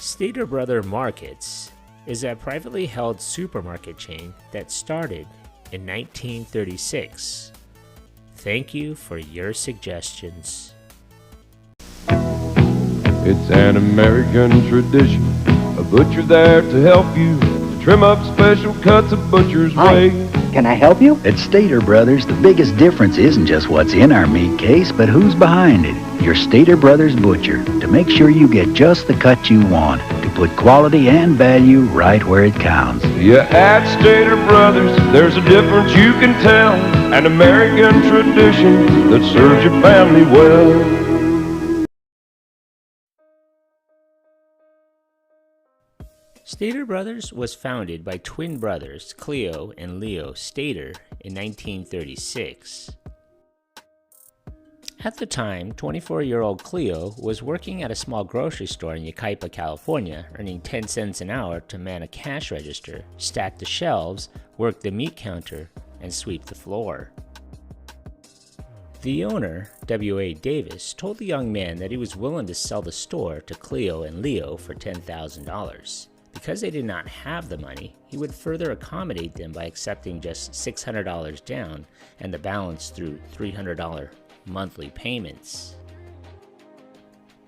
Stater Brother Markets is a privately held supermarket chain that started in 1936. Thank you for your suggestions. It's an American tradition, a butcher there to help you, trim up special cuts of butcher's way. Can I help you? At Stater Brothers, the biggest difference isn't just what's in our meat case, but who's behind it. Your Stater Brothers butcher, to make sure you get just the cut you want, to put quality and value right where it counts. Yeah, at Stater Brothers, there's a difference you can tell, an American tradition that serves your family well. Stater Brothers was founded by twin brothers Cleo and Leo Stater in 1936. At the time, 24-year-old Cleo was working at a small grocery store in Yucaipa, California, earning 10 cents an hour to man a cash register, stack the shelves, work the meat counter, and sweep the floor. The owner, W.A. Davis, told the young man that he was willing to sell the store to Cleo and Leo for $10,000. Because they did not have the money, he would further accommodate them by accepting just $600 down and the balance through $300 monthly payments.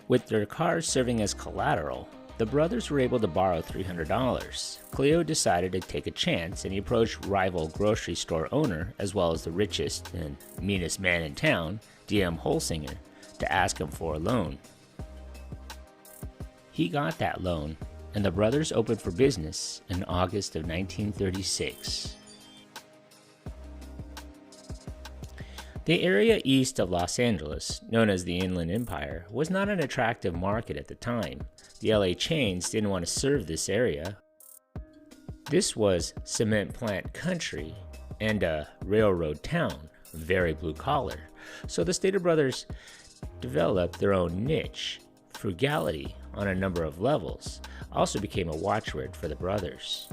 With their cars serving as collateral, the brothers were able to borrow $300. Cleo decided to take a chance and he approached rival grocery store owner as well as the richest and meanest man in town, D.M. Holsinger, to ask him for a loan. He got that loan, and the brothers opened for business in August of 1936. The area east of Los Angeles, known as the Inland Empire, was not an attractive market at the time. The LA chains didn't want to serve this area. This was cement plant country and a railroad town, very blue collar. So the Stater brothers developed their own niche. Frugality on a number of levels also became a watchword for the brothers.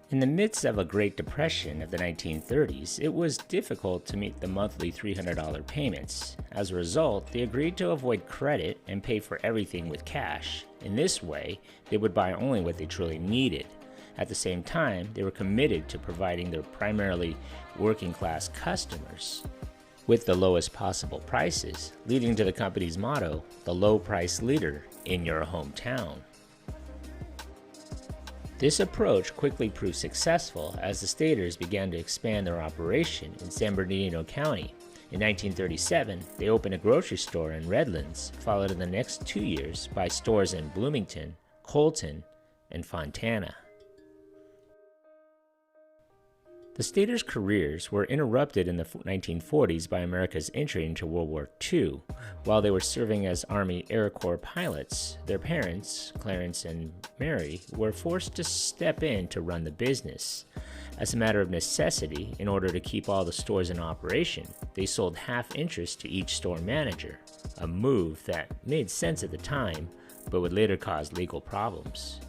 In the midst of a Great Depression of the 1930s, it was difficult to meet the monthly $300 payments. As a result, they agreed to avoid credit and pay for everything with cash. In this way, they would buy only what they truly needed. At the same time, they were committed to providing their primarily working-class customers with the lowest possible prices, leading to the company's motto, the low price leader in your hometown. This approach quickly proved successful as the Staters began to expand their operation in San Bernardino County. In 1937, they opened a grocery store in Redlands, followed in the next 2 years by stores in Bloomington, Colton, and Fontana. The Staters' careers were interrupted in the 1940s by America's entry into World War II. While they were serving as Army Air Corps pilots, their parents, Clarence and Mary, were forced to step in to run the business. As a matter of necessity, in order to keep all the stores in operation, they sold half interest to each store manager, a move that made sense at the time, but would later cause legal problems.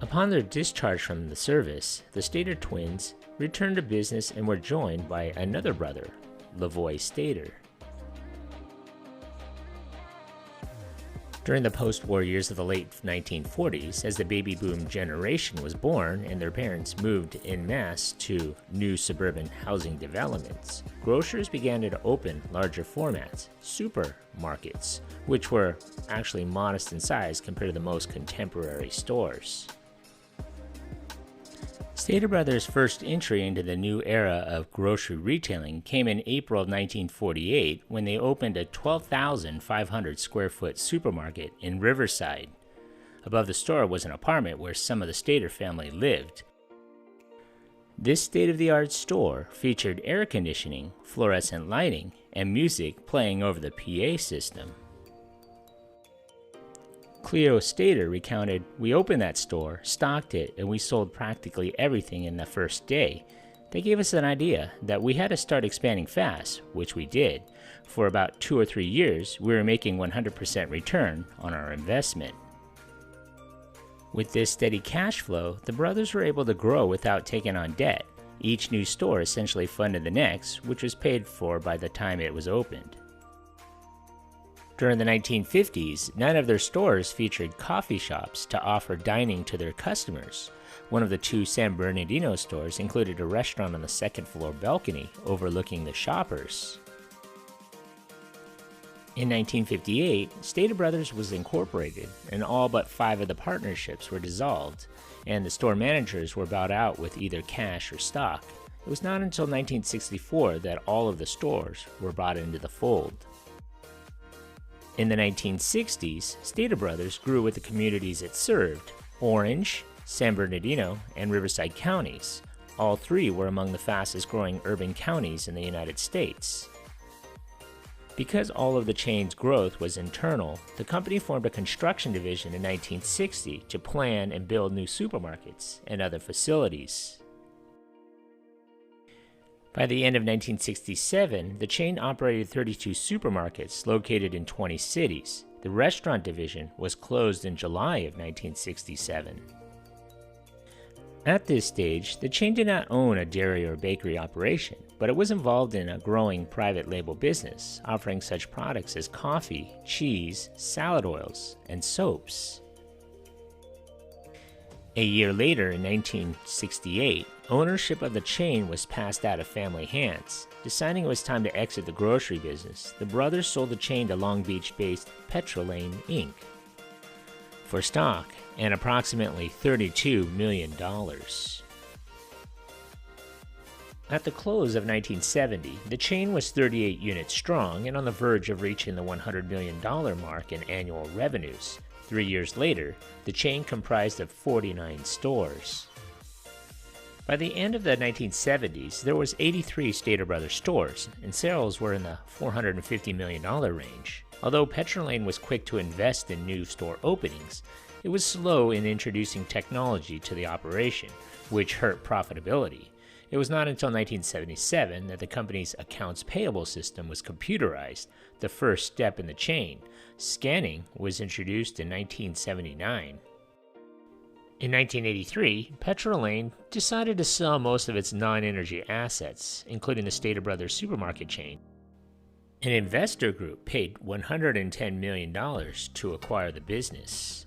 Upon their discharge from the service, the Stater twins returned to business and were joined by another brother, Lavoy Stater. During the post-war years of the late 1940s, as the baby boom generation was born and their parents moved en masse to new suburban housing developments, grocers began to open larger formats, supermarkets, which were actually modest in size compared to the most contemporary stores. Stater Brothers' first entry into the new era of grocery retailing came in April of 1948 when they opened a 12,500 square foot supermarket in Riverside. Above the store was an apartment where some of the Stater family lived. This state-of-the-art store featured air conditioning, fluorescent lighting, and music playing over the PA system. Cleo Stater recounted, "We opened that store, stocked it, and we sold practically everything in the first day. They gave us an idea that we had to start expanding fast, which we did. For about 2 or 3 years, we were making 100% return on our investment." With this steady cash flow, the brothers were able to grow without taking on debt. Each new store essentially funded the next, which was paid for by the time it was opened. During the 1950s, none of their stores featured coffee shops to offer dining to their customers. One of the two San Bernardino stores included a restaurant on the second-floor balcony overlooking the shoppers. In 1958, Stater Brothers was incorporated, and all but 5 of the partnerships were dissolved, and the store managers were bought out with either cash or stock. It was not until 1964 that all of the stores were brought into the fold. In the 1960s, Stater Brothers grew with the communities it served: Orange, San Bernardino, and Riverside counties. All 3 were among the fastest-growing urban counties in the United States. Because all of the chain's growth was internal, the company formed a construction division in 1960 to plan and build new supermarkets and other facilities. By the end of 1967, the chain operated 32 supermarkets located in 20 cities. The restaurant division was closed in July of 1967. At this stage, the chain did not own a dairy or bakery operation, but it was involved in a growing private label business, offering such products as coffee, cheese, salad oils, and soaps. A year later, in 1968, ownership of the chain was passed out of family hands. Deciding it was time to exit the grocery business, the brothers sold the chain to Long Beach-based Petrolane Inc. for stock and approximately $32 million. At the close of 1970, the chain was 38 units strong and on the verge of reaching the $100 million mark in annual revenues. 3 years later, the chain comprised of 49 stores. By the end of the 1970s, there was 83 Stater Brothers stores, and sales were in the $450 million range. Although Petrolane was quick to invest in new store openings, it was slow in introducing technology to the operation, which hurt profitability. It was not until 1977 that the company's accounts payable system was computerized, the first step in the chain. Scanning was introduced in 1979. In 1983, Petrolane decided to sell most of its non-energy assets, including the Stater Brothers supermarket chain. An investor group paid $110 million to acquire the business.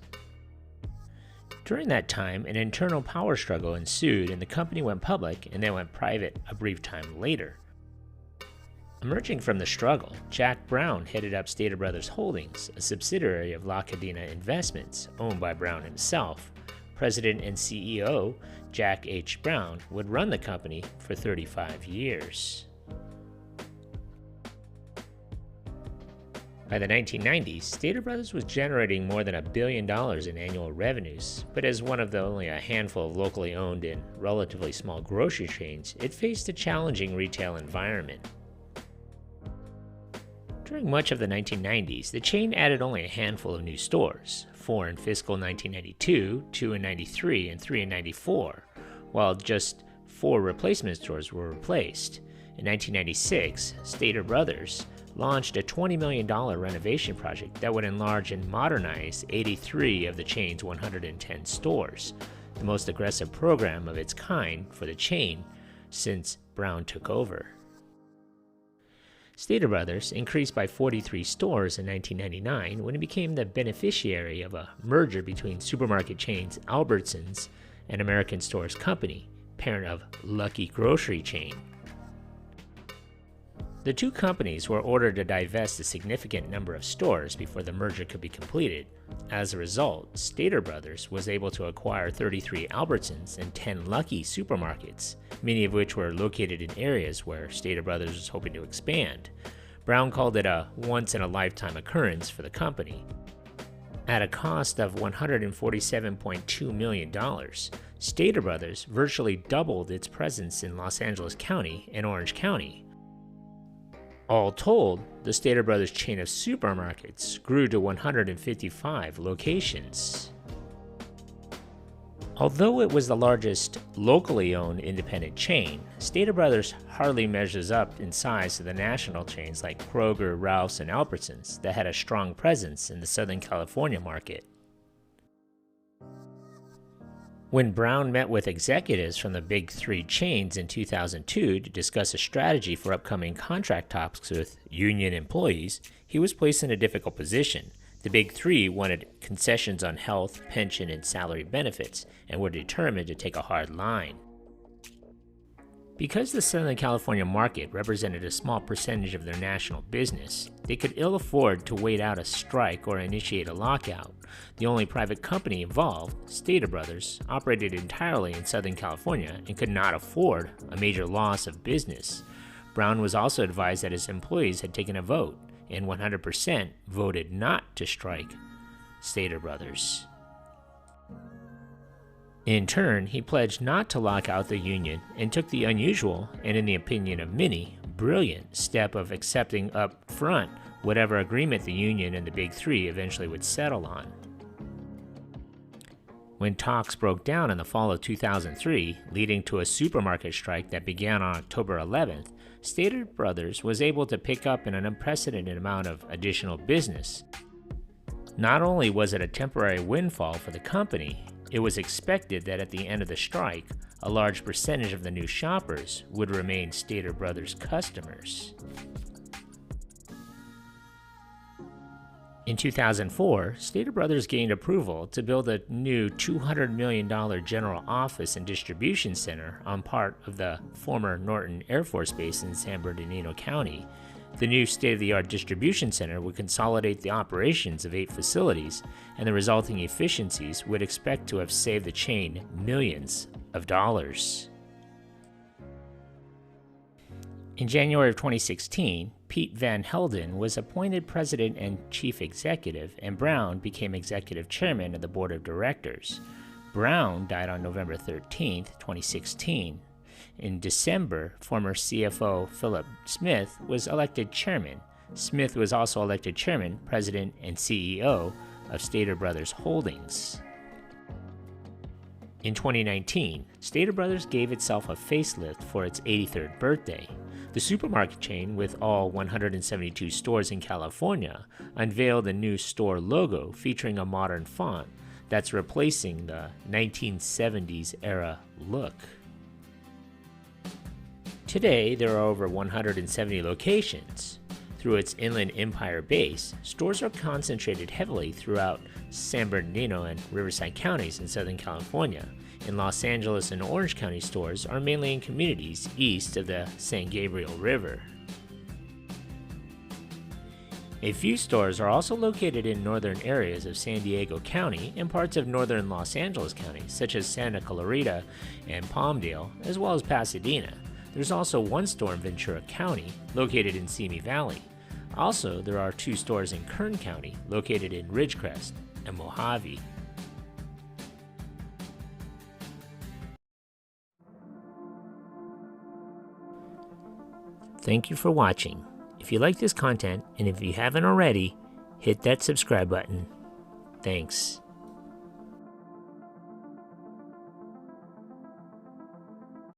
During that time, an internal power struggle ensued and the company went public and then went private a brief time later. Emerging from the struggle, Jack Brown headed up Stater Brothers Holdings, a subsidiary of Cadena Investments, owned by Brown himself. President and CEO Jack H. Brown would run the company for 35 years. By the 1990s, Stater Brothers was generating more than $1 billion in annual revenues, but as one of the only a handful of locally owned and relatively small grocery chains, it faced a challenging retail environment. During much of the 1990s, the chain added only a handful of new stores, 4 in fiscal 1992, 2 in 93, and 3 in 94, while just 4 replacement stores were replaced. In 1996, Stater Brothers launched a $20 million renovation project that would enlarge and modernize 83 of the chain's 110 stores, the most aggressive program of its kind for the chain since Brown took over. Stater Brothers increased by 43 stores in 1999 when it became the beneficiary of a merger between supermarket chains Albertsons and American Stores Company, parent of Lucky Grocery chain. The two companies were ordered to divest a significant number of stores before the merger could be completed. As a result, Stater Brothers was able to acquire 33 Albertsons and 10 Lucky supermarkets, many of which were located in areas where Stater Brothers was hoping to expand. Brown called it a once-in-a-lifetime occurrence for the company. At a cost of $147.2 million, Stater Brothers virtually doubled its presence in Los Angeles County and Orange County. All told, the Stater Brothers chain of supermarkets grew to 155 locations. Although it was the largest locally owned independent chain, Stater Brothers hardly measures up in size to the national chains like Kroger, Ralph's, and Albertsons that had a strong presence in the Southern California market. When Brown met with executives from the big three chains in 2002 to discuss a strategy for upcoming contract talks with union employees, he was placed in a difficult position. The big three wanted concessions on health, pension, and salary benefits, and were determined to take a hard line. Because the Southern California market represented a small percentage of their national business, they could ill afford to wait out a strike or initiate a lockout. The only private company involved, Stater Brothers, operated entirely in Southern California and could not afford a major loss of business. Brown was also advised that his employees had taken a vote, and 100% voted not to strike Stater Brothers. In turn, he pledged not to lock out the union and took the unusual, and in the opinion of many, brilliant step of accepting up front whatever agreement the union and the big three eventually would settle on. When talks broke down in the fall of 2003, leading to a supermarket strike that began on October 11th, Stater Brothers was able to pick up an unprecedented amount of additional business. Not only was it a temporary windfall for the company, it was expected that at the end of the strike, a large percentage of the new shoppers would remain Stater Brothers customers. In 2004, Stater Brothers gained approval to build a new $200 million general office and distribution center on part of the former Norton Air Force Base in San Bernardino County. The new state-of-the-art distribution center would consolidate the operations of 8 facilities, and the resulting efficiencies would expect to have saved the chain millions of dollars. In January of 2016, Pete Van Helden was appointed president and chief executive, and Brown became executive chairman of the board of directors. Brown died on November 13, 2016. In December, former CFO Philip Smith was elected chairman. Smith was also elected chairman, president, and CEO of Stater Brothers Holdings. In 2019, Stater Brothers gave itself a facelift for its 83rd birthday. The supermarket chain, with all 172 stores in California, unveiled a new store logo featuring a modern font that's replacing the 1970s era look. Today, there are over 170 locations. Through its Inland Empire base, stores are concentrated heavily throughout San Bernardino and Riverside counties in Southern California. In Los Angeles and Orange County, stores are mainly in communities east of the San Gabriel River. A few stores are also located in northern areas of San Diego County and parts of northern Los Angeles County, such as Santa Clarita and Palmdale, as well as Pasadena. There's also one store in Ventura County, located in Simi Valley. Also, there are 2 stores in Kern County, located in Ridgecrest and Mojave. Thank you for watching. If you like this content, and if you haven't already, hit that subscribe button. Thanks.